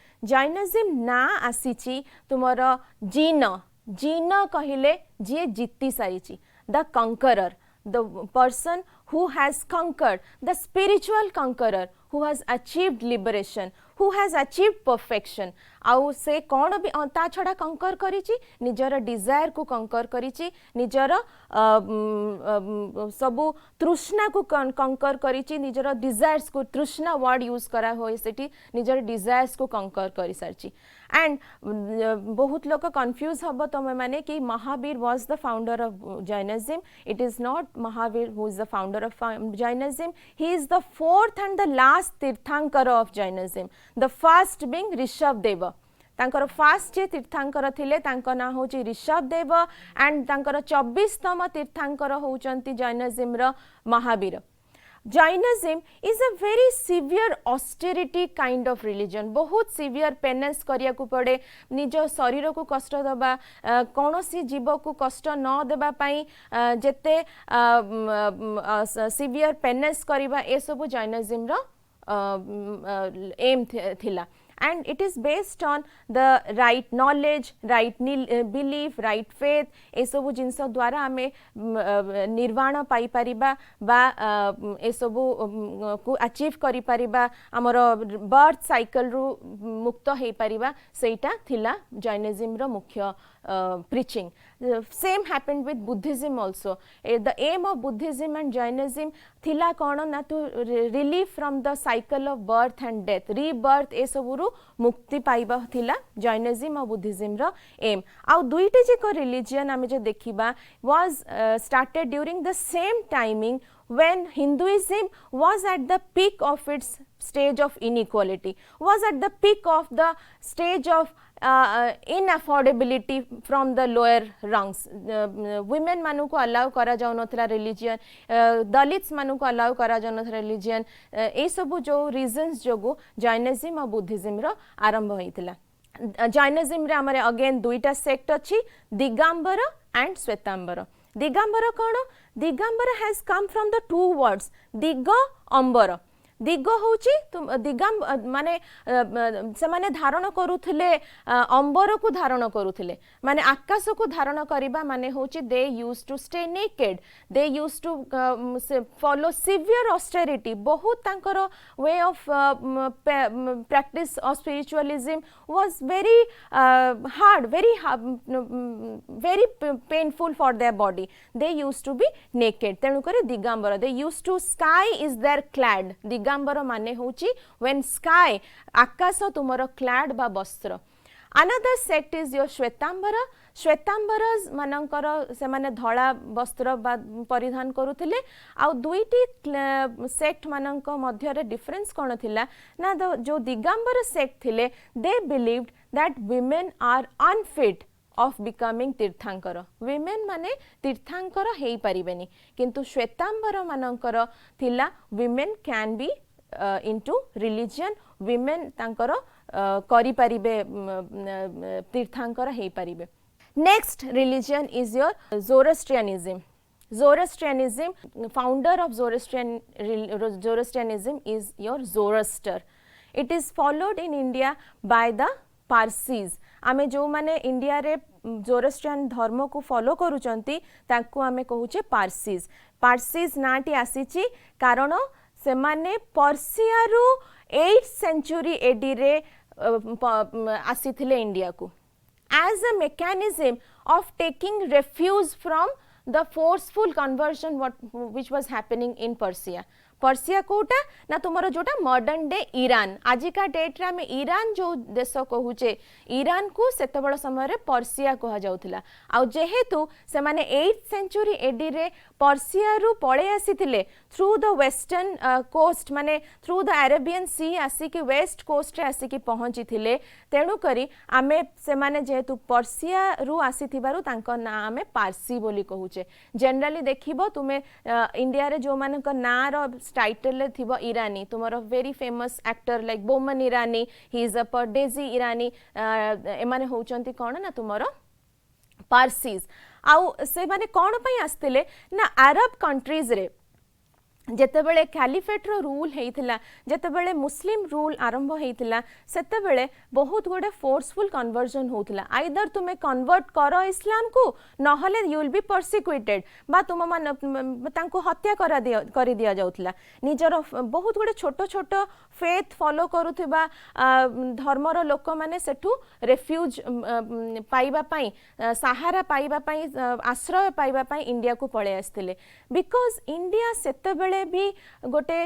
na asichi tumara Jina kahile je jitti sarichi, the conqueror, the person who has conquered, the spiritual conqueror who has achieved liberation, who has achieved perfection. आउ से कौन भी ता छड़ा कंकर करिछि, निजर Dzire को कंकर करिछि, निजर सबु तृष्णा को कंकर करिछि, निजर डिजायर्स को, तृष्णा वर्ड यूज करा होय सेठी, निजर डिजायर्स को कंकर करि सारछि. एंड बहुत लोक कंफ्यूज हबो तमे माने कि Mahavir was the founder of Jainism. It is not Mahavir who is the founder of Jainism. He is the fourth and the last tirthankar of Jainism. The first being Rishabhdev. तांकर फास्ट जे तीर्थंकर थिले तांका ना होची ऋषभदेव एंड तांकर 24तम तीर्थंकर होचंती जैनिज्म रो Mahavir. Jainism is a very severe austerity kind of religion. बहुत severe penance करिया को पड़े, निज शरीर को कष्ट दबा, कौनसी जीव को कष्ट न देबा पाई जेते severe penance करिबा, ए सब Jainism रो aim थिला. And it is based on the right knowledge, right belief, right faith. ए सबु जिनस द्वारा आमे निर्वाण पाई परिबा बा ए सबु को अचीव करि परिबा, हमर बर्थ साइकिल रु मुक्त हे परिबा, सेटा थिला जैनिज्म रो मुख्य preaching. Same happened with Buddhism also. The aim of Buddhism and Jainism thila kono na to relief from the cycle of birth and death, rebirth, e saburu mukti paiba thila Jainism और Buddhism ro aim. Au duite jeko religion ame je dekhiba was started during the same timing when Hinduism was at the peak of its stage of inequality, was at the peak of the stage of inaffordability from the lower rungs. Women manu को allow करा जाउ नथला religion, Dalits manu को allow करा जाउ नथला religion. ए सबु जो reasons जोगु Jainism और Buddhism रो आरंभ होइतिला. Jainism रे हमरे again दुईटा sect अछि, Digambara and Svetambara. Digambara kono? Digambara has come from the two words Diga Ambara. दिग होची दिगम माने से माने धारण करूथिले अंबर को धारण करूथिले माने आकाश को धारण करिबा माने होची they used to stay naked they used to follow severe austerity बहुत तांकर way of practice of spiritualism was very hard very painful for their body they used to be naked तेणु करे Digambar they used to sky is their clad Digambar माने होची when sky आकाश तुमर clad बा वस्त्र another sect is your Shvetambar Shvetambar मानकर से माने धला वस्त्र परिधान करूथिले आ दुईटी सेक्ट मानक मध्य रे डिफरेंस कोन थिला ना जो दिगंबर सेक्ट थिले they believed that women are unfit of becoming Teerthanker women माने तीर्थांकर हेई परिबेनी किंतु श्वेतांबर मानकर थिला women can be into religion women तांकर करि परिबे तीर्थांकर हेई परिबे next religion is your Zoroastrianism Zoroastrianism founder of Zoroastrianism is your Zoroaster it is followed in India by the Parsis आमे जो माने इंडिया रे जोरोस्ट्रियन धर्म को फॉलो करूचंती ताकू आमे कहूचे पार्सीज नाटी आसीची कारण से माने पर्सिया रु 8th century AD रे आसीथिले इंडिया को as a mechanism of taking refuge from the forceful conversion which was happening in Persia Persia कोटा ना तुमरो जोटा मॉडर्न डे ईरान आजिका डेट रे हम ईरान जो देश कहूचे ईरान को सेतबळ समय रे पर्सिया कहा जाउथिला आ जेहेतु से माने 8th century AD रे पर्सिया रु पळे आसीथिले थ्रू द वेस्टर्न कोस्ट माने थ्रू द अरेबियन सी आसी के वेस्ट कोस्ट रे आसी के पहुंची थिले तेणु करी आमे से माने जेहेतु पर्सिया रु आसीथिबारु तांको ना आमे पारसी बोली कहूचे जनरली देखिबो तुमे इंडिया रे जो मानक ना रो टाइटल थिबो ईरानी तुम्हारा very famous actor like Boman Irani he is a परदेसी ईरानी एमाने होचंती कोन ना तुम्हारा पारसीज आउ से माने कोन पई आस्तिले ना अरब कंट्रीज रे जेतेबेले कैलिफेट रो रूल हेइथिला जेतेबेले मुस्लिम रूल आरंभ हेइथिला सेतेबेले बहुत गोटे फोर्सफुल कन्वर्जन होउथिला आइदर तुमे कन्वर्ट करो इस्लाम को नहले यू विल बी परसिक्यूटेड बा तुम मान तांको हत्या करि दिया जाउथिला निजर बहुत गोटे छोट छोट फेथ फॉलो करूथिबा धर्मर लोक माने सेठू रेफ्यूज पाइबा पई सहारा पाइबा पई आश्रय पाइबा पई इंडिया को पळे आस्थिले बिकॉज इंडिया सेतेबेले भी गोटे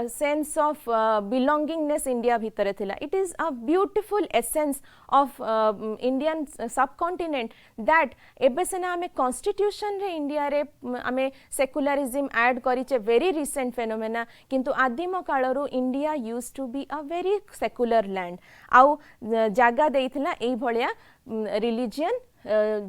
सेंस ऑफ बिलोंगिंगनेस इंडिया भितरे थिला it is a beautiful essence of Indian subcontinent that एबे सेना हमें कॉन्स्टिट्यूशन रे इंडिया रे हमें सेकुलरिज्म ऐड करिचे वेरी रिसेंट फेनोमेना किंतु आदिम कालरू India used to be a very secular land आउ जागा देइथिला एई भलिया रिलीजियन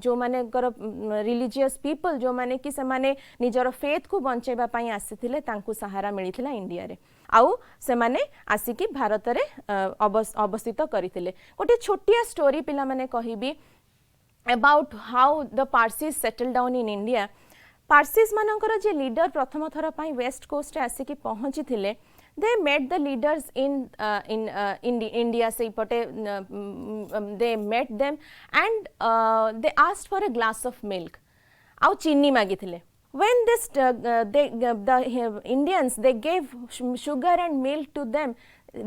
जो माने रिलीजियस पीपल जो माने कि से माने निजर फेथ को बंचेबा पई आसीथिले तांकु सहारा मिलिथिला इंडिया रे आउ से माने आसीकी भारत रे अवस्थित करिथिले गोटे छोटिया स्टोरी पिला माने कहिबी about how the Parsis settle down in India Parsis मानकर जे लीडर प्रथम थर पई वेस्ट कोस्ट रे आसीकी पहुंची थिले they met the leaders in India say pote they met them and they asked for a glass of milk au chini magithile when this the Indians they gave sugar and milk to them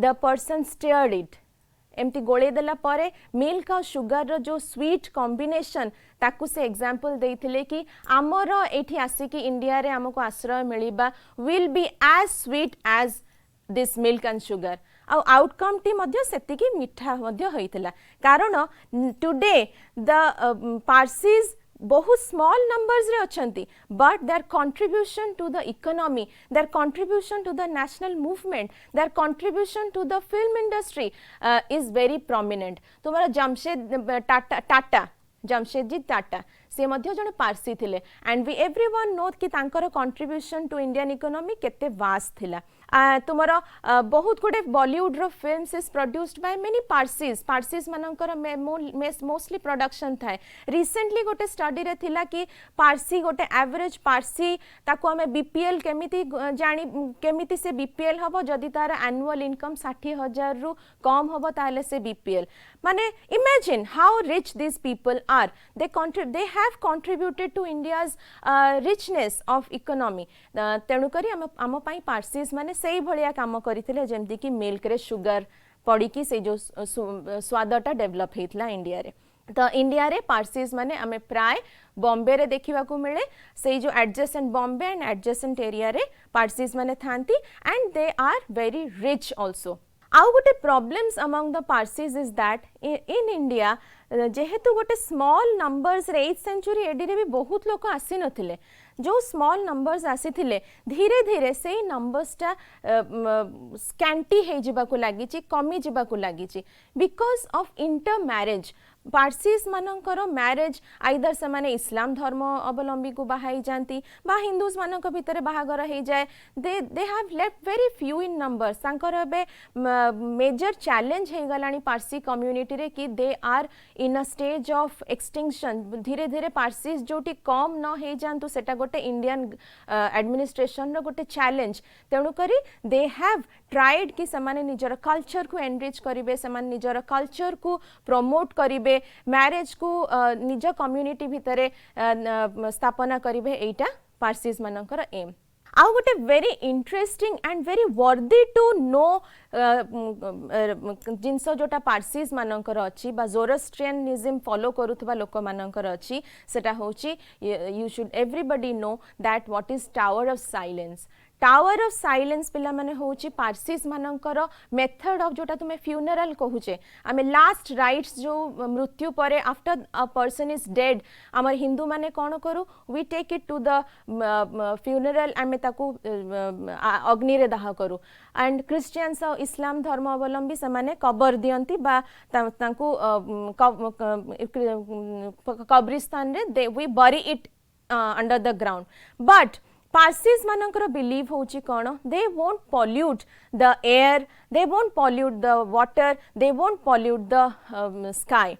the person stirred it एमती गोले देला परे milk और sugar रो जो sweet combination ताकू से example देइथिले कि आमर एठी आसी कि इंडिया रे हमको आश्रय मिलिबा will be as sweet as this milk and sugar outcome tea मध्य सेति कि मिठा मध्य होइतिला कारण टुडे द पार्सीज बहुत स्मॉल नंबर्स रे अछंती but their contribution to the economy their contribution to the national movement their contribution to the film industry is very prominent तुम्हारा जमशेदजी टाटा से मध्य जने पारसी थिले एंड वी एवरीवन नो कि तांकर कंट्रीब्यूशन टू इंडियन इकोनॉमी केते vast थिला तुमर बहुत गुडे बॉलीवुड रो films is produced by many Parsis मानकर मोस्टली प्रोडक्शन थाए रिसेंटली गोटे स्टडी रे थिला कि पार्सी गोटे एवरेज पार्सी ताको हमें बीपीएल केमिति जानी केमिति से बीपीएल हबो जदि तार एनुअल इनकम 60,000 रु कम हबो ताले से बीपीएल माने imagine how rich this people are they have contributed to India's richness of economy तेणु करी आम पाई पार्सीज माने सही भलिया काम करथिले जेमति कि मिल्क रे शुगर पड़ी कि से जो स्वादटा डेवलप हेतला इंडिया रे तो इंडिया रे पार्सीज माने आमे प्राय बॉम्बे रे देखिबा को मिले से जो adjacent Bombay and adjacent area रे पार्सीज माने थांती and they are very rich also आउ गोटे problems among the Parsis is that in India जेहेतु गोटे स्मॉल नंबर्स रे 8th सेंचुरी एडी रे भी बहुत लोक आसी नथिले जो स्मॉल नंबर्स आसी थिले धीरे धीरे से नंबर्स टा स्कैंटी हे जिबा को लागि छि कमी जिबा को लागि छि because of inter marriage Parsis मानकर मैरिज आइदर से माने इस्लाम धर्म अवलंबी को बाहाई जानती बा हिंदूज मानक भितर बाहागर हो जाए they have left very few in numbers तांकर बे मेजर चैलेंज हे गलानी पार्सी कम्युनिटी रे कि they are in a stage of extinction धीरे धीरे पार्सीज जोटी कम न हे जानतु सेटा गोटे इंडियन एडमिनिस्ट्रेशन रो गोटे चैलेंज तेणु करी दे हैव ट्राइड कि समाने निजर कल्चर को एनरिच करिवे समाने निजर कल्चर को प्रमोट करिवे मैरिज को निज कम्युनिटी भितरे स्थापना करिवे एटा पार्सीज मानकर एम आउ गोटे very interesting and very worthy to know जिनस जोटा पार्सीज मानकर अच्छी बा जोरोस्ट्रियनिज्म फॉलो करुथबा लोक मानकर अच्छी सेटा होची you should everybody know that what is tower of silence tower of silence पिला माने होची पार्सीज मानकर मेथड ऑफ जोटा तुमे फ्यूनरल कहूचे आमे लास्ट राइट्स जो मृत्यु परे after a person is dead आमर हिंदू माने कोन करू we take it to the funeral आमे ताकू अग्नि रे दाह करू एंड क्रिश्चियंस और इस्लाम धर्म अवलंबी से माने कबर दियंती बा तांकू कब्रिस्तान रे we bury it under the ground but Parsis मानकर बिलीव होची कोन they won't pollute the air they won't pollute the water they won't pollute the sky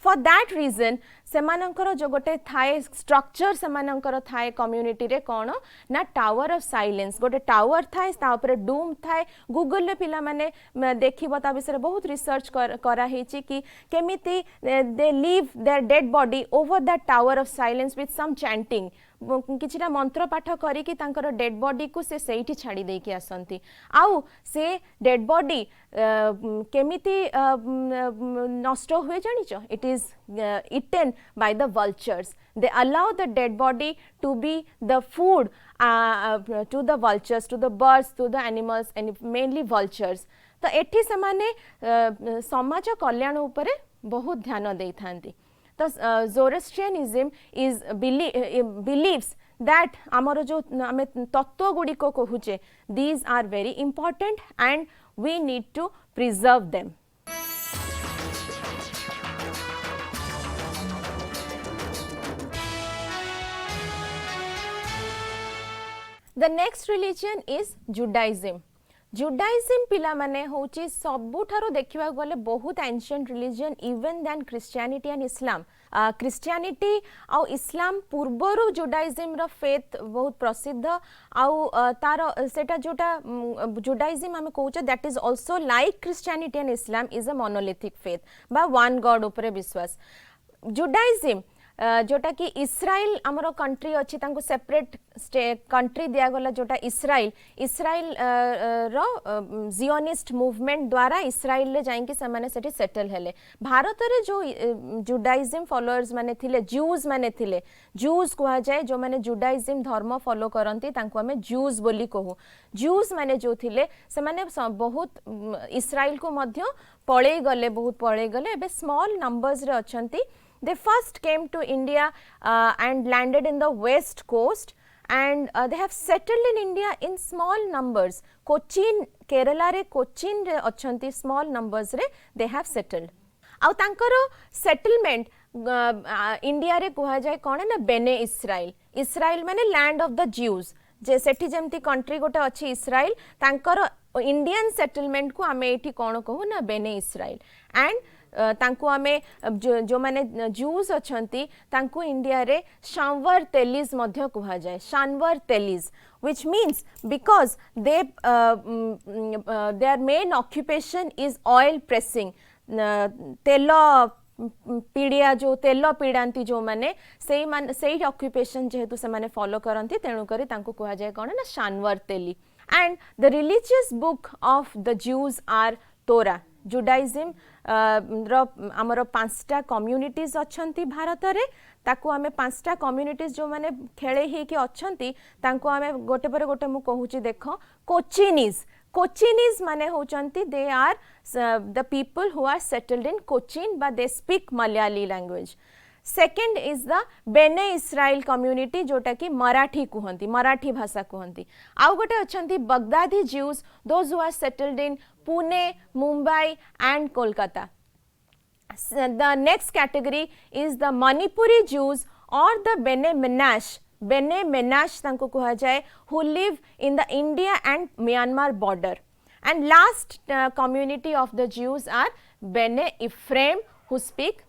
for that reason सेमानंकर जो गोटे थाए स्ट्रक्चर सेमानंकर थाए कम्युनिटी रे कोन ना टावर ऑफ साइलेंस गोटे टावर थाए ता ऊपर डूम थाए गूगल ले पिला माने देखिबो ता विषय बहुत रिसर्च करा हेची कि केमिति they leave their dead body over that tower of silence with some chanting किछिटा मंत्र पाठ करी कि तांकर डेड बॉडी को से सेठी छाड़ी दे के आसंती आउ से डेड बॉडी केमिति नष्ट हुए जानिचो it is eaten by the vultures they allow the dead body to be the food to the vultures to the birds to the animals and mainly vultures तो एठी समाने समाज कल्याण उपरे बहुत ध्यान देई थांती तो जोरोस्ट्रियनिज्म इज believes that आमर जो आमे तत्व गुडी को कहूचे these are very important and we need to preserve them The next religion is Judaism. Judaism पिला माने होची सबुठारो देखिबा गले बहुत ancient religion even than Christianity and Islam Christianity आउ इस्लाम पूर्वरु जुडाइज्म रो फेथ बहुत प्रसिद्ध आउ तार सेटा जोटा जुडाइज्म हम कहूचे that is also like Christianity and Islam is a monolithic faith बा वन गॉड ऊपर विश्वास जुडाइज्म जोटा कि इस्राइल आमर कंट्री अच्छी तांको सेपरेट कंट्री दिया गला जोटा इस्राइल रो जियोनिस्ट मूवमेंट द्वारा इस्राइल ले जाइंकी समाने सेठी सेटल हेले भारत रे जो जुडाइज्म फॉलोअर्स माने थिले ज्यूज माने थिले ज्यूज कहा जाए जो माने जुडाइज्म धर्म फॉलो करंती तांको हमें ज्यूज बोली कहू ज्यूज माने जो थिले से माने बहुत इस्राइल को मध्य पळेई गले बहुत पळेई गले एबे स्मॉल नंबर्स रे अछंती They first came to India and landed in the west coast and they have settled in India in small numbers. Cochin, Kerala re Cochin re achanti small numbers re they have settled. Au tankaro settlement India re kuha jaye kone na Bene Israel. Israel mane land of the Jews. जे सेठी जेमती country गोटे अच्छी Israel तांकर Indian settlement को आमे एठी कोन कहू ना बेने इस्राइल एंड तांको आमे जो माने जूस अछंती तांको इंडिया रे शानवर तेलिस मध्य कुहा जाए शानवर तेलिस which means because their main occupation is oil pressing तेल पीड़िया जो तेल पीड़ांती जो माने से ऑक्युपेशन जेहेतु से माने फॉलो करंती तेणु करी तांको कुहा जाए कोन ना शानवर तेली and the religious book of the Jews are Torah Judaism आमर 5टा कम्युनिटीज अछंती भारत रे ताकू आमे 5टा कम्युनिटीज जो माने खेले ही कि अछंती तांको आमे गोटे पर गोटे मु कहूची देखो कोचिनीज माने होचंती they are the people who are settled in Cochin but they speak Malayali language second is the Bene Israel community जोटा कि मराठी कहती मराठी भाषा कहती आउ गोटे अछंती Baghdadi Jews those who are settled in Pune Mumbai and Kolkata the next category is the Manipuri Jews or the Bene Menashe तांको कहा जाए who live in the India and Myanmar border and last community of the Jews are Bene Ephraim who speak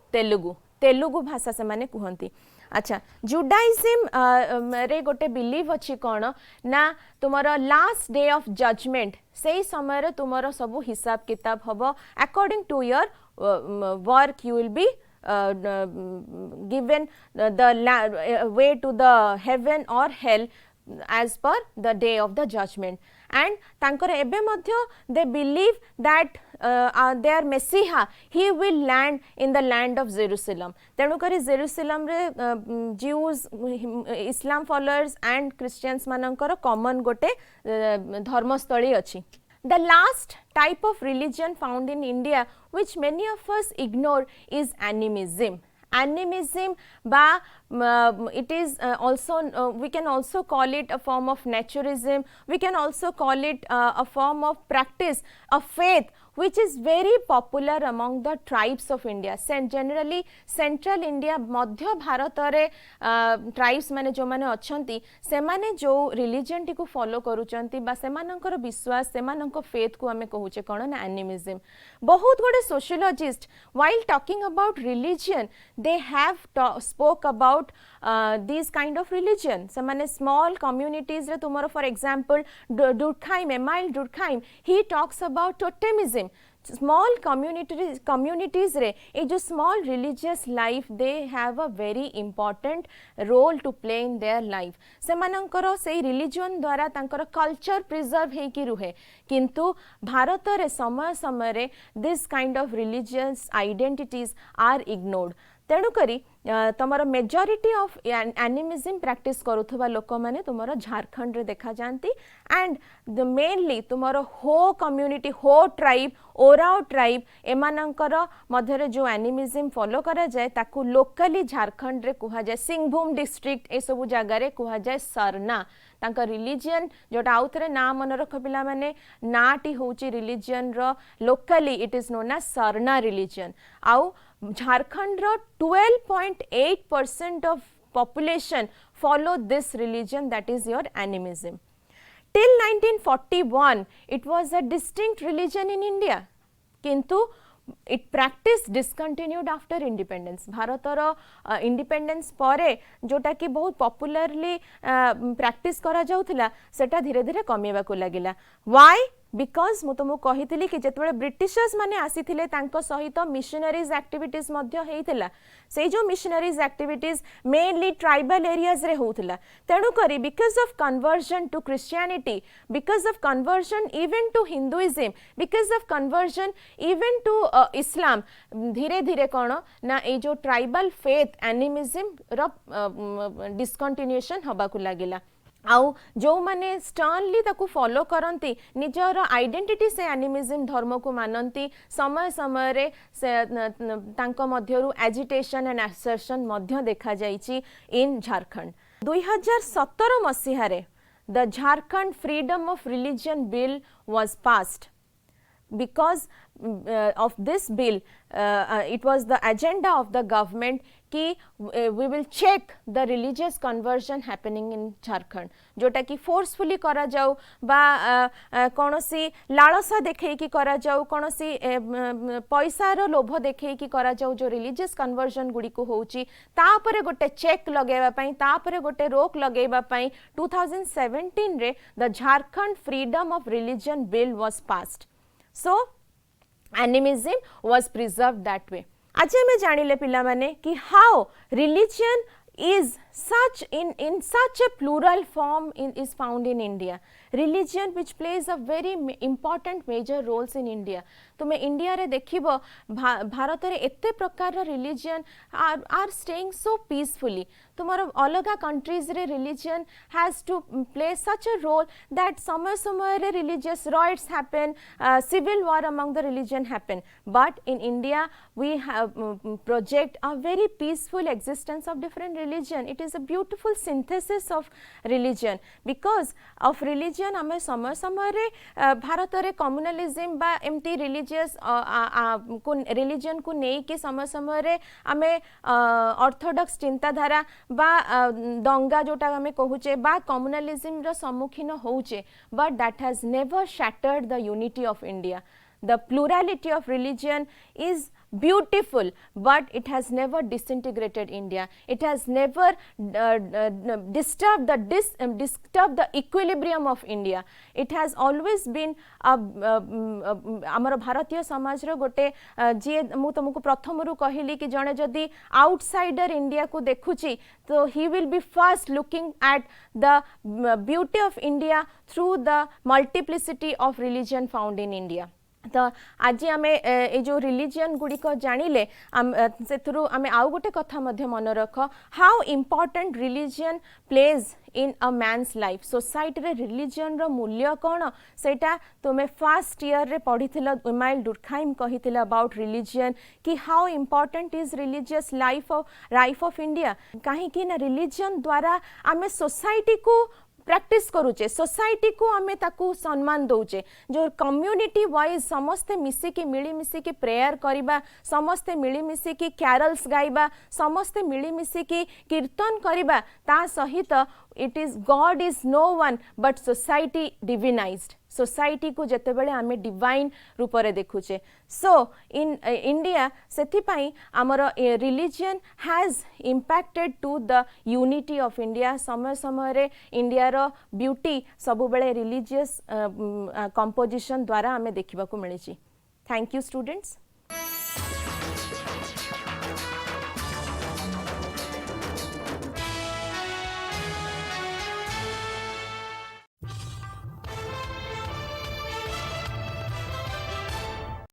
Telugu भाषा से माने कहती अच्छा Judaism रे गोटे बिलीव अच्छी कौन ना तुमर लास्ट डे ऑफ जजमेंट से समय रे तुमर सब हिसाब किताब हम according to your work you will be given the way to the heaven or hell as per the day of the judgment and tankar ebe madhya they believe that their messiah he will land in the land of Jerusalem tenu kari Jerusalem re Jews Islam followers and Christians manankar common gote dharmastali achi. The last type of religion found in India which many of us ignore is animism. Animism it is also we can also call it a form of naturism, we can also call it a form of practice of faith which is very popular among the tribes of India. Generally central India madhya bharat re tribes mane jo mane achanti semane jo religion ti को follow करूचंती बा सेमानंकर विश्वास सेमानंकर faith को हमें कहूचे कोन ना animism. बहुत गोटे sociologist while talking about religion they have spoke about these kind of religion. Semane small communities re tomorrow for example Durkheim Emile Durkheim he talks about totemism. Small communities re ए जो small religious life they have a very important role to play in their life. सेमानंकर से religion द्वारा तांकर culture preserve हे कि रुहे किंतु भारत रे समय समय रे this kind of religious identities are ignored. तेणु करी तमर मेजॉरिटी ऑफ एनिमिज्म प्रैक्टिस करुथबा लोक माने तुमर झारखंड रे देखा जानती एंड द मेनली तुमर हो कम्युनिटी हो ट्राइब ओराव ट्राइब एमानंकर मध्यरे जो एनिमिज्म फॉलो करा जाए ताकू लोकली झारखंड रे कुहा जाए सिंहभूम डिस्ट्रिक्ट ए सब जगह रे कुहा जाए सरना तांका रिलीजियन जोटा आउथरे ना मन रख पिला माने नाटी होची रिलीजियन रो locally it is known as Sarna religion आउ झारखंड रो 12.8% of population follow this religion that is your animism. Till 1941 it was a distinct religion in India किंतु it practice discontinued after independence. भारतर independence परे जोटा कि बहुत popularly practice करा जाउथिला सेटा धीरे धीरे कमेबा को लागिला. Why? बिकज मु तुमको कही कि जिते ब्रिटिशर्स माने आसीथिले तांको सहित मिशनरीज एक्टिविटीज मध्य हेइथिला से जो missionaries activities mainly tribal areas रे होउथिला तेणु करी because of conversion to Christianity because of conversion even to Hinduism because of conversion even to Islam धीरे धीरे कौन ना ए जो ट्राइबल फेथ एनिमिज्म रो डिस्कंटिन्यूएशन हबा को लागिला आउ जो माने स्टर्नली ताकू फॉलो करंती निजर आइडेंटिटी से एनिमिज्म धर्म को मानंती समय समय रे तांको मध्यरु एजिटेशन एंड असर्शन मध्य देखा जाईची इन झारखंड. 2017 मसीहा रे the Jharkhand freedom of religion bill was passed because of this bill, it was the agenda of the government कि we will check the religious conversion happening in Jharkhand, जोटा कि forcefully करा जाऊ बा कोनोसी लालसा देखे कि करा जाऊ, कोनोसी पैसा रो लोभ देखे कि करा जाऊ, जो religious conversion गुडी को होउची तापरे गोटे चेक लगेबा पई, तापरे गोटे रोक लगेबा पई 2017 रे the Jharkhand Freedom of Religion Bill was passed. So animism was preserved that way. आज हमें जानिले पिला माने कि how religion is such in such a plural form is found in India. Religion which plays a very important major roles in India. तुमे India रे देखिबो भारत रे एते प्रकार religion are staying so peacefully. तुमर अलगा कंट्रीज रे religion has to play such a role that समय समय रे religious riots happen, civil war among the religion happen, but in India we have project a very peaceful existence of different religion. It is a beautiful synthesis of religion. Because of religion आम समय समय रे भारत रे communalism बा एमती religion को नहीं कि समय समय रे आमे ऑर्थोडॉक्स चिंताधारा बा दंगा जोटा आमे कहूचे बा कम्युनलिज्म रो सम्मुखीन होउचे, but that has never shattered the unity of India. The plurality of religion is beautiful, but it has never disintegrated India. It has never disturbed the equilibrium of India. It has always been आमर भारतीय समाज रो गोटे जे मु तुमको प्रथम रु कहली कि जने जदि आउटसाइडर इंडिया को देखुची तो he will be first looking at the beauty of India through the multiplicity of religion found in India. तो आज आमे ए जो रिलीजन गुडी को जानिले सेथुरु आमे आउ गोटे कथा मध्य मन रख, how important religion plays in a man's life. Society रे रिलीजन रो मूल्य कोन सेटा तुमे फर्स्ट ईयर रे पढिथिला. इमाइल डुरखाइम कहिथिला अबाउट रिलीजन कि how important is religious life of India. काहे कि ना रिलीजन द्वारा आमे सोसाइटी को प्रैक्टिस करूचे, सोसाइटी को आमे ताकू सम्मान दउचे. जो कम्युनिटी वाइज समस्ते मिसिकी मिली मिसिकी प्रेयर करिबा, समस्ते मिली मिसिकी कैरल्स गाइबा, समस्ते मिली मिसिकी कीर्तन करिबा, ता सहित it is god is no one but society divinised. Society को जेते बेले आमे डिवाइन रूप रे देखुचे. सो इन इंडिया सेथि पई हमर religion has impacted to the unity of India. समय समय रे इंडिया रो ब्यूटी सब बेले रिलीजियस कंपोजिशन द्वारा आमे देखिबा को मिलिची. Thank you students.